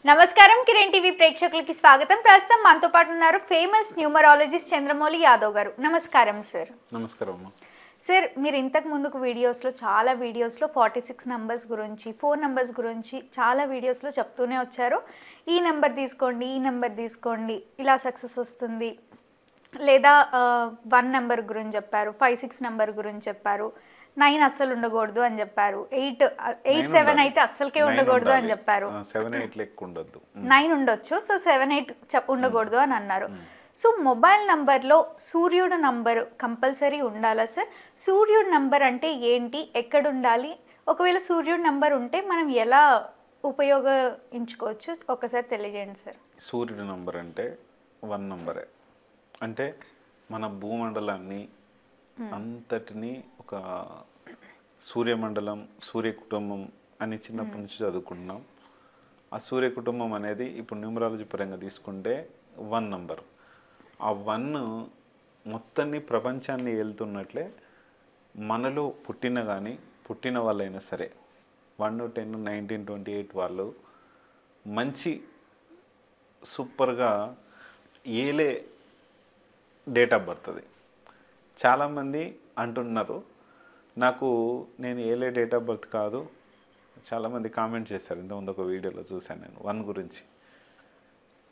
నమస్కారం కిరణ్ టీవీ ప్రేక్షకులకి స్వాగతం. ప్రస్తుతం మనతో పాటు ఉన్నారు ఫేమస్ న్యూమరాలజిస్ట్ చంద్రమౌళి యాదవ్ గారు. నమస్కారం సార్. నమస్కారం సార్, మీరు ఇంతకు ముందుకు చాలా వీడియోస్లో 46 నంబర్స్ గురించి 4 నంబర్స్ గురించి చాలా వీడియోస్లో చెప్తూనే వచ్చారు. ఈ నెంబర్ తీసుకోండి ఇలా సక్సెస్ వస్తుంది, లేదా 1 నెంబర్ గురించి చెప్పారు, 5-6 నెంబర్ గురించి చెప్పారు, 9 అస్సలు ఉండకూడదు అని చెప్పారు, 8-7 అయితే అస్సలకే ఉండకూడదు అని చెప్పారు, 9 ఉండొచ్చు, సో 7-8 ఉండకూడదు అని అన్నారు. సో మొబైల్ నంబర్లో సూర్యుడు నంబర్ కంపల్సరీ ఉండాలా సార్? సూర్యుడు నంబర్ అంటే ఏంటి, ఎక్కడ ఉండాలి, ఒకవేళ సూర్యుడు నంబర్ ఉంటే మనం ఎలా ఉపయోగించుకోవచ్చు ఒకసారి తెలియజేయండి సార్. సూర్యుడు నంబర్ అంటే 1 నంబరే. అంటే మన భూమండలాన్ని అంతటిని ఒక సూర్యమండలం, సూర్య కుటుంబం అని చిన్నప్పటి నుంచి చదువుకుంటున్నాం. ఆ సూర్య కుటుంబం అనేది ఇప్పుడు న్యూమరాలజీ పరంగా తీసుకుంటే 1 నంబర్. ఆ 1 మొత్తాన్ని ప్రపంచాన్ని ఏలుతున్నట్లే మనలో పుట్టిన వాళ్ళైనా సరే 1, 10, 19, 28 వాళ్ళు మంచి సూపర్గా ఏలే డేట్ ఆఫ్ బర్త్. అది చాలామంది అంటున్నారు, నేను ఏలే డేట్ ఆఫ్ బర్త్ కాదు. చాలామంది కామెంట్ చేశారు, ఇంతకుముందు ఒక వీడియోలో చూశాను నేను 1 గురించి.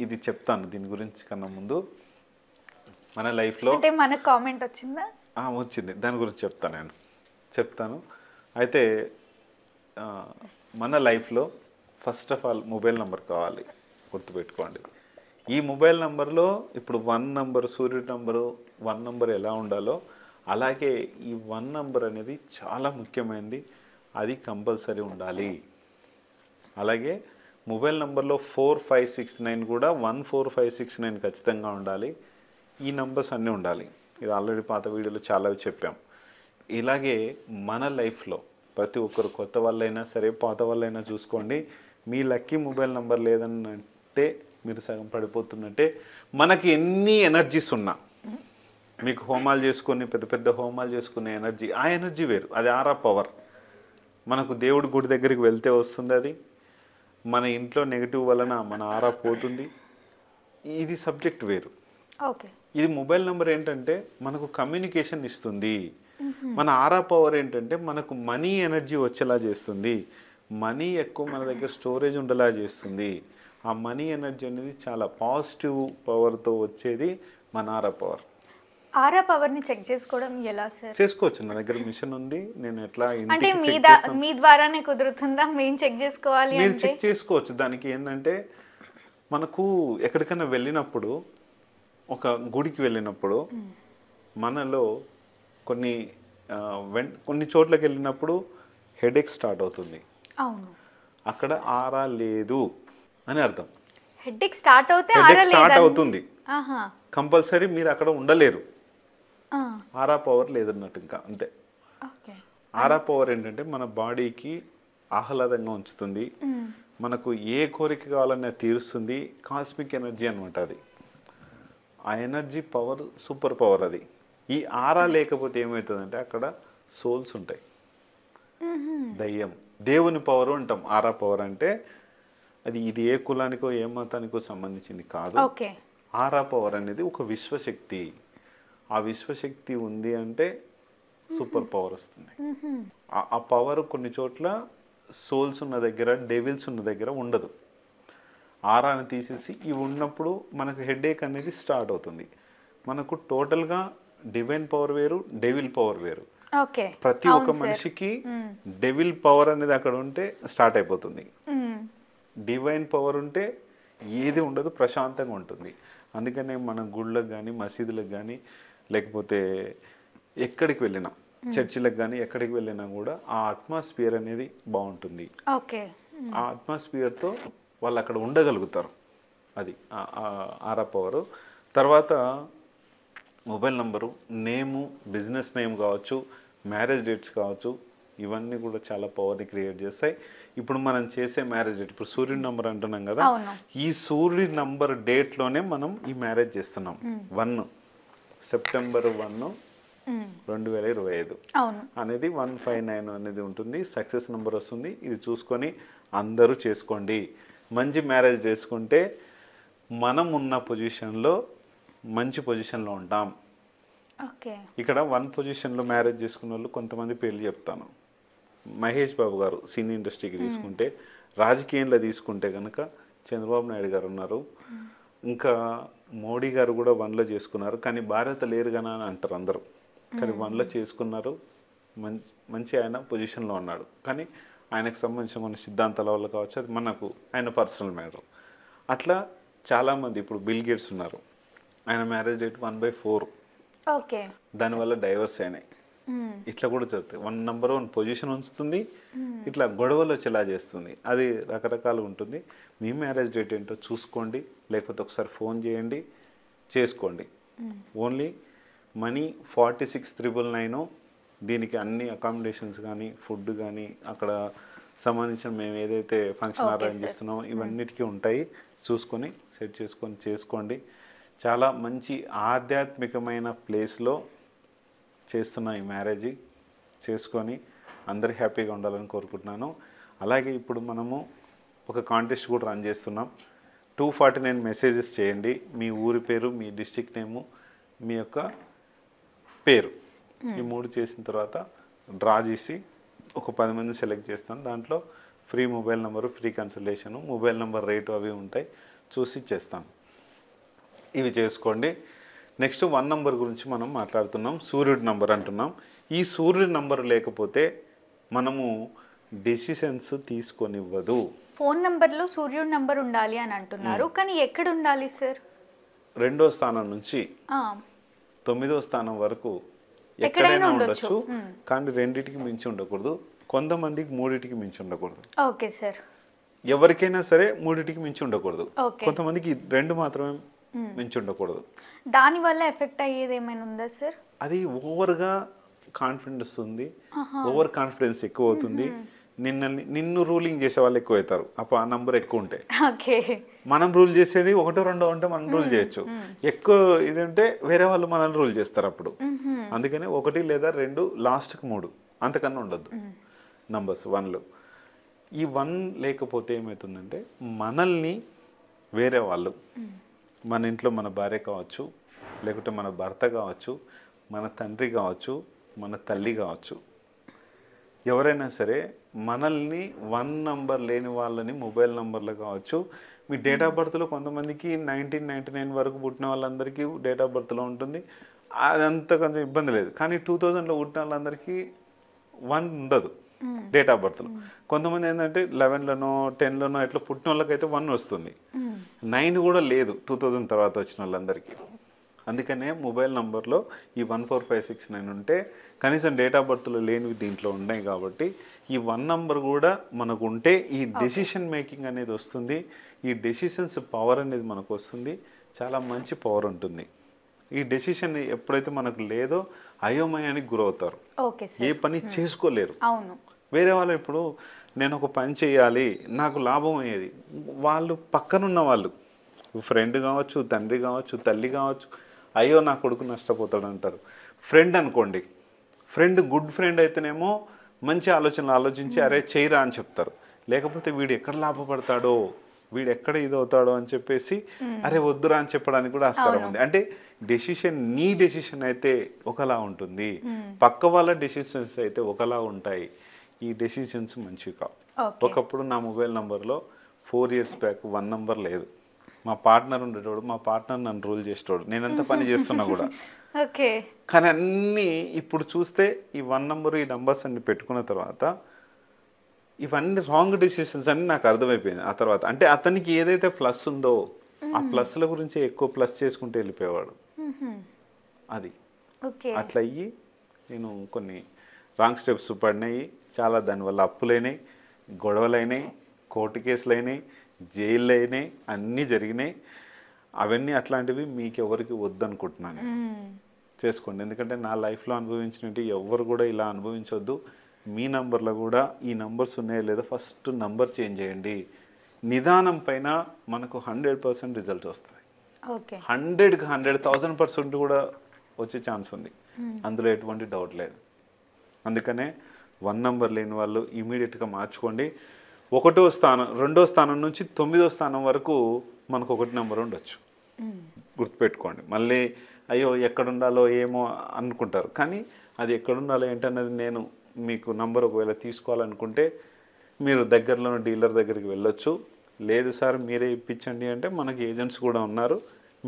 ఇది చెప్తాను, దీని గురించి కన్నా ముందు మన లైఫ్లో అంటే మనకు కామెంట్ వచ్చిందా? వచ్చింది, దాని గురించి చెప్తాను. అయితే మన లైఫ్లో first of all mobile number కావాలి, గుర్తుపెట్టుకోండి. ఈ మొబైల్ నెంబర్లో ఇప్పుడు 1 నంబర్, సూర్యుడి నంబరు 1 నంబర్ ఎలా ఉండాలో అలాగే ఈ 1 నంబర్ అనేది చాలా ముఖ్యమైనది, అది కంపల్సరీ ఉండాలి. అలాగే మొబైల్ నెంబర్లో 4569 కూడా 14569 ఖచ్చితంగా ఉండాలి. ఈ నంబర్స్ అన్నీ ఉండాలి. ఇది ఆల్రెడీ పాత వీడియోలో చాలా చెప్పాం. ఇలాగే మన లైఫ్లో ప్రతి ఒక్కరు, కొత్త వాళ్ళైనా సరే పాత వాళ్ళైనా చూసుకోండి, మీ లక్కీ మొబైల్ నెంబర్ లేదనంటే మీరు సగం పడిపోతున్నట్టే. మనకి ఎన్ని ఎనర్జీస్ ఉన్నా, మీకు హోమాలు చేసుకొని పెద్ద పెద్ద హోమాలు చేసుకునే ఎనర్జీ, ఆ ఎనర్జీ వేరు, అది ఆరా పవర్. మనకు దేవుడి గుడి దగ్గరికి వెళ్తే వస్తుంది అది. మన ఇంట్లో నెగిటివ్ వలన మన ఆరా పోతుంది, ఇది సబ్జెక్ట్ వేరు. ఓకే, ఇది మొబైల్ నెంబర్ ఏంటంటే మనకు కమ్యూనికేషన్ ఇస్తుంది. మన ఆరా పవర్ ఏంటంటే మనకు మనీ ఎనర్జీ వచ్చేలా చేస్తుంది, మనీ ఎక్కువ మన దగ్గర స్టోరేజ్ ఉండేలా చేస్తుంది. ఆ మనీ ఎనర్జీ అనేది చాలా పాజిటివ్ పవర్తో వచ్చేది మన ఆరా పవర్. ఆరా పవర్ని చెక్ చేసుకోవడం ఎలా సార్? చేసుకోవచ్చు, నా దగ్గర మిషన్ ఉంది. నేను ఎట్లా అంటే మీ ద్వారానే కుదురుతుందా? మేము చెక్ చేసుకోవాలి మీరు చెక్ చేసుకోవచ్చు. దానికి ఏంటంటే మనకు ఎక్కడికైనా వెళ్ళినప్పుడు, ఒక గుడికి వెళ్ళినప్పుడు మనలో కొన్ని చోట్లకి వెళ్ళినప్పుడు హెడేక్ స్టార్ట్ అవుతుంది. అవును, అక్కడ ఆరా లేదు అని అర్థం. హెడేక్ స్టార్ట్ అవుతుంది, కంపల్సరీ మీరు అక్కడ ఉండలేరు. ఆరా పవర్ లేదన్నట్టు, ఇంకా అంతే. ఆరా పవర్ ఏంటంటే మన బాడీకి ఆహ్లాదంగా ఉంచుతుంది, మనకు ఏ కోరిక కావాలన్నా తీరుస్తుంది. కాస్మిక్ ఎనర్జీ అనమాట అది. ఆ ఎనర్జీ పవర్ సూపర్ పవర్ అది. ఈ ఆరా లేకపోతే ఏమవుతుందంటే అక్కడ సోల్స్ ఉంటాయి, దయ్యం, దేవుని పవర్ అంటాం. ఆరా పవర్ అంటే ఇది ఏ కులానికో ఏ మతానికో సంబంధించింది కాదు. ఆరా పవర్ అనేది ఒక విశ్వశక్తి. ఆ విశ్వశక్తి ఉంది అంటే సూపర్ పవర్ వస్తుంది. ఆ పవర్ కొన్ని చోట్ల సోల్స్ ఉన్న దగ్గర, డెవిల్స్ ఉన్న దగ్గర ఉండదు. ఆరాని తీసేసి ఇవి ఉన్నప్పుడు మనకు హెడేక్ అనేది స్టార్ట్ అవుతుంది. మనకు టోటల్గా డివైన్ పవర్ వేరు, డెవిల్ పవర్ వేరు. ప్రతి ఒక్క మనిషికి డెవిల్ పవర్ అనేది అక్కడ ఉంటే స్టార్ట్ అయిపోతుంది. డివైన్ పవర్ ఉంటే ఏది ఉండదు, ప్రశాంతంగా ఉంటుంది. అందుకనే మనం గుళ్ళకు కానీ, మసీదులకు కానీ, లేకపోతే ఎక్కడికి వెళ్ళినా, చర్చిలకు కానీ ఎక్కడికి వెళ్ళినా కూడా ఆ అట్మాస్ఫియర్ అనేది బాగుంటుంది. ఆ అట్మాస్ఫియర్తో వాళ్ళు అక్కడ ఉండగలుగుతారు. అది ఆరా పవరు. తర్వాత మొబైల్ నంబరు, నేము, బిజినెస్ నేమ్ కావచ్చు, మ్యారేజ్ డేట్స్ కావచ్చు, ఇవన్నీ కూడా చాలా పవర్ని క్రియేట్ చేస్తాయి. ఇప్పుడు మనం చేసే మ్యారేజ్ డేట్, ఇప్పుడు సూర్యుడి నంబర్ అంటున్నాం కదా, ఈ సూర్యుడి నంబర్ డేట్లోనే మనం ఈ మ్యారేజ్ చేస్తున్నాం. 1 సెప్టెంబర్ 1, 2025 అనేది 159 అనేది ఉంటుంది. సక్సెస్ నెంబర్ వస్తుంది. ఇది చూసుకొని అందరూ చేసుకోండి. మంచి మ్యారేజ్ చేసుకుంటే మనం ఉన్న పొజిషన్లో మంచి పొజిషన్లో ఉంటాం. ఓకే. ఇక్కడ 1 పొజిషన్లో మ్యారేజ్ చేసుకున్న వాళ్ళు కొంతమంది పేర్లు చెప్తాను. మహేష్ బాబు గారు సినీ ఇండస్ట్రీకి తీసుకుంటే, రాజకీయంలో తీసుకుంటే కనుక చంద్రబాబు నాయుడు గారు ఉన్నారు. ఇంకా మోడీ గారు కూడా 1లో చేసుకున్నారు. కానీ భారత లేరు కదా అని అంటారు అందరూ. కానీ 1లో చేసుకున్నారు. మంచి ఆయన పొజిషన్లో ఉన్నాడు. కానీ ఆయనకు సంబంధించిన మన సిద్ధాంతాల వల్ల కావచ్చు, అది మనకు ఆయన పర్సనల్ మ్యాటర్. అట్లా చాలామంది ఇప్పుడు బిల్ గేట్స్ ఉన్నారు. ఆయన మ్యారేజ్ డేట్ 1/4. ఓకే. దానివల్ల డైవర్స్ అయినాయి. ఇట్లా కూడా జరుగుతాయి. 1 పొజిషన్ ఉంచుతుంది, ఇట్లా గొడవలు వచ్చేలా చేస్తుంది. అది రకరకాలు ఉంటుంది. మీ మ్యారేజ్ డేట్ ఏంటో చూసుకోండి, లేకపోతే ఒకసారి ఫోన్ చేయండి, చేసుకోండి. Only money 46,999. దీనికి అన్ని అకామిడేషన్స్ కానీ, ఫుడ్ కానీ, అక్కడ సంబంధించిన మేము ఏదైతే ఫంక్షన్ అరేంజ్ చేస్తున్నామో ఇవన్నిటికీ ఉంటాయి. చూసుకొని సెట్ చేసుకొని చేసుకోండి. చాలా మంచి ఆధ్యాత్మికమైన ప్లేస్లో చేస్తున్న ఈ మ్యారేజ్ చేసుకొని అందరు హ్యాపీగా ఉండాలని కోరుకుంటున్నాను. అలాగే ఇప్పుడు మనము ఒక కాంటెస్ట్ కూడా రన్ చేస్తున్నాం. 249 మెసేజెస్ చేయండి. మీ ఊరి పేరు, మీ డిస్ట్రిక్ట్ నేము, మీ యొక్క పేరు, ఈ 3 చేసిన తర్వాత డ్రా చేసి ఒక 10 మంది సెలెక్ట్ చేస్తాను. దాంట్లో free mobile number, free consultation, mobile number rate అవి ఉంటాయి, చూసి చేస్తాను. ఇవి చేసుకోండి. నెక్స్ట్ 1 నంబర్ గురించి మనం మాట్లాడుతున్నాం. సూర్యుడి నంబర్ అంటున్నాం. ఈ సూర్యుడి నంబర్ లేకపోతే మనము డెసిషన్స్ తీసుకొనివ్వదు. ఫోన్ నంబర్లో సూర్యుడి నంబర్ ఉండాలి అని అంటున్నారు. కానీ ఎక్కడ ఉండాలి సార్? 2వ స్థానం నుంచి 9వ స్థానం వరకు ఎక్కడైనా ఉండొచ్చు. కానీ 2టికి మించి ఉండకూడదు. కొంతమందికి 3టికి మించి ఉండకూడదు. Okay sir. ఎవరికైనా సరే 3టికి మించి ఉండకూడదు. కొంతమందికి 2 మాత్రమే మించి ఉండకూడదు. దానివల్ల ఎఫెక్ట్ అయ్యేది ఏమైనా ఉందా సార్? అది ఓవర్గా కాన్ఫిడెన్స్ ఉంది, ఓవర్ కాన్ఫిడెన్స్ ఎక్కువ అవుతుంది. నిన్ను రూలింగ్ చేసే వాళ్ళు ఎక్కువ అవుతారు. అప్పుడు ఆ నంబర్ ఎక్కువ ఉంటాయి. మనం రూల్ చేసేది 1, 2 ఉంటే మనం రూల్ చేయొచ్చు. ఎక్కువ ఇదంటే వేరే వాళ్ళు మనల్ని రూల్ చేస్తారు అప్పుడు. అందుకని 1 లేదా 2, లాస్ట్కి 3, అంతకన్నా ఉండొద్దు నంబర్స్ 1లో. ఈ 1 లేకపోతే ఏమవుతుందంటే మనల్ని వేరే వాళ్ళు, మన ఇంట్లో మన భార్య కావచ్చు, లేకుంటే మన భర్త కావచ్చు, మన తండ్రి కావచ్చు, మన తల్లి కావచ్చు, ఎవరైనా సరే మనల్ని 1 నంబర్ లేని వాళ్ళని మొబైల్ నంబర్లు కావచ్చు. మీ డేట్ ఆఫ్ బర్త్లో కొంతమందికి 1999 వరకు పుట్టిన వాళ్ళందరికీ డేట్ ఆఫ్ బర్త్లో ఉంటుంది. అదంతా కొంచెం ఇబ్బంది లేదు. కానీ 2000లో పుట్టిన వాళ్ళందరికీ 1 ఉండదు డేట్ ఆఫ్ బర్త్లో. కొంతమంది ఏంటంటే 11లోనో 10లోనో ఇట్లా పుట్టిన వాళ్ళకైతే 1 వస్తుంది. 9 కూడా లేదు 2000 తర్వాత వచ్చిన వాళ్ళందరికీ. అందుకనే మొబైల్ నంబర్లో ఈ 14569 ఉంటే కనీసం డేట్ ఆఫ్ బర్త్లో లేనివి దీంట్లో ఉన్నాయి. కాబట్టి ఈ 1 నంబర్ కూడా మనకు ఉంటే ఈ డెసిషన్ మేకింగ్ అనేది వస్తుంది. ఈ డెసిషన్స్ పవర్ అనేది మనకు వస్తుంది. చాలా మంచి పవర్ ఉంటుంది. ఈ డెసిషన్ ఎప్పుడైతే మనకు లేదో అయోమయానికి గురవుతారు, ఏ పని చేసుకోలేరు. వేరే వాళ్ళు ఇప్పుడు నేను ఒక పని చేయాలి, నాకు లాభం అయ్యేది, వాళ్ళు పక్కనున్న వాళ్ళు ఫ్రెండ్ కావచ్చు, తండ్రి కావచ్చు, తల్లి కావచ్చు, అయ్యో నా కొడుకు నష్టపోతాడు అంటారు. ఫ్రెండ్ అనుకోండి, ఫ్రెండ్ గుడ్ ఫ్రెండ్ అయితేనేమో మంచి ఆలోచనలు ఆలోచించి అరే చేయరా అని చెప్తారు. లేకపోతే వీడు ఎక్కడ లాభపడతాడో, వీడు ఎక్కడ ఇదవుతాడో అని చెప్పేసి అరే వద్దురా అని చెప్పడానికి కూడా ఆస్కారం ఉంది. అంటే డెసిషన్, నీ డెసిషన్ అయితే ఒకలా ఉంటుంది, పక్క వాళ్ళ డెసిషన్స్ అయితే ఒకలా ఉంటాయి. ఈ డెసిషన్స్ మంచివి కావు. ఒకప్పుడు నా మొబైల్ నంబర్లో 4 years బ్యాక్ 1 నంబర్ లేదు. మా పార్ట్నర్ ఉండేటోడు, మా పార్ట్నర్ నన్ను రూల్ చేసేటోడు, నేనంతా పని చేస్తున్నా కూడా. కానీ అన్నీ ఇప్పుడు చూస్తే ఈ 1 నంబర్, ఈ నంబర్స్ అన్ని పెట్టుకున్న తర్వాత ఇవన్నీ రాంగ్ డెసిషన్స్ అని నాకు అర్థమైపోయింది. ఆ తర్వాత అంటే అతనికి ఏదైతే ప్లస్ ఉందో ఆ ప్లస్ల గురించి ఎక్కువ ప్లస్ చేసుకుంటూ వెళ్ళిపోయేవాడు. అది అట్లా అయ్యి నేను కొన్ని రాంగ్ స్టెప్స్ పడినాయి. చాలా దానివల్ల అప్పులైనాయి, గొడవలైనాయి, కోర్టు కేసులు అయినాయి, జైళ్ళు అయినాయి, అన్నీ జరిగినాయి. అవన్నీ అట్లాంటివి మీకు ఎవరికి వద్దనుకుంటున్నాను. చేసుకోండి. ఎందుకంటే నా లైఫ్లో అనుభవించినట్టు ఎవరు కూడా ఇలా అనుభవించవద్దు. మీ నంబర్లో కూడా ఈ నంబర్స్ ఉన్నాయో లేదో ఫస్ట్ నంబర్ చేంజ్ చేయండి. నిదానం పైన మనకు 100% రిజల్ట్ వస్తుంది. 100కి 100,000% కూడా వచ్చే ఛాన్స్ ఉంది, అందులో ఎటువంటి డౌట్ లేదు. అందుకనే 1 నంబర్ లేని వాళ్ళు ఇమీడియట్గా మార్చుకోండి. ఒకటో స్థానం, రెండో స్థానం నుంచి 9వ స్థానం వరకు మనకు 1 నెంబర్ ఉండొచ్చు. గుర్తుపెట్టుకోండి. మళ్ళీ అయ్యో ఎక్కడుండాలో ఏమో అనుకుంటారు, కానీ అది ఎక్కడుండాలో ఏంటన్నది నేను మీకు నంబర్ ఒకవేళ తీసుకోవాలనుకుంటే మీరు దగ్గరలో డీలర్ దగ్గరికి వెళ్ళొచ్చు. లేదు సార్ మీరే ఇప్పించండి అంటే మనకి ఏజెంట్స్ కూడా ఉన్నారు,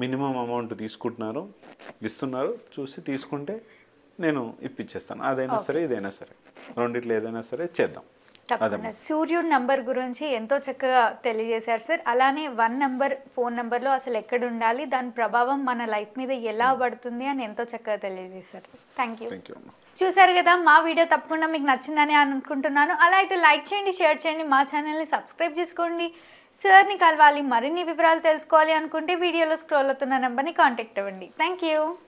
మినిమం అమౌంట్ ఇస్తున్నారు, చూసి తీసుకుంటే నేను ఇప్పించేస్తాను. అదైనా సరే ఇదైనా సరే, రెండిట్లో ఏదైనా సరే చేద్దాం. తప్పకుండా. సూర్యుడు నంబర్ గురించి ఎంతో చక్కగా తెలియజేశారు సార్. అలానే 1 నెంబర్ ఫోన్ నెంబర్లో అసలు ఎక్కడ ఉండాలి, దాని ప్రభావం మన లైఫ్ మీద ఎలా పడుతుంది అని ఎంతో చక్కగా తెలియజేశారు. Thank you. చూసారు కదా, మా వీడియో తప్పకుండా మీకు నచ్చిందని అనుకుంటున్నాను. అలా అయితే లైక్ చేయండి, షేర్ చేయండి, మా ఛానల్ని సబ్స్క్రైబ్ చేసుకోండి. సార్ని కలవాలి, మరిన్ని వివరాలు తెలుసుకోవాలి అనుకుంటే వీడియోలో స్క్రోల్ అవుతున్న నెంబర్ని కాంటాక్ట్ అవ్వండి. Thank you.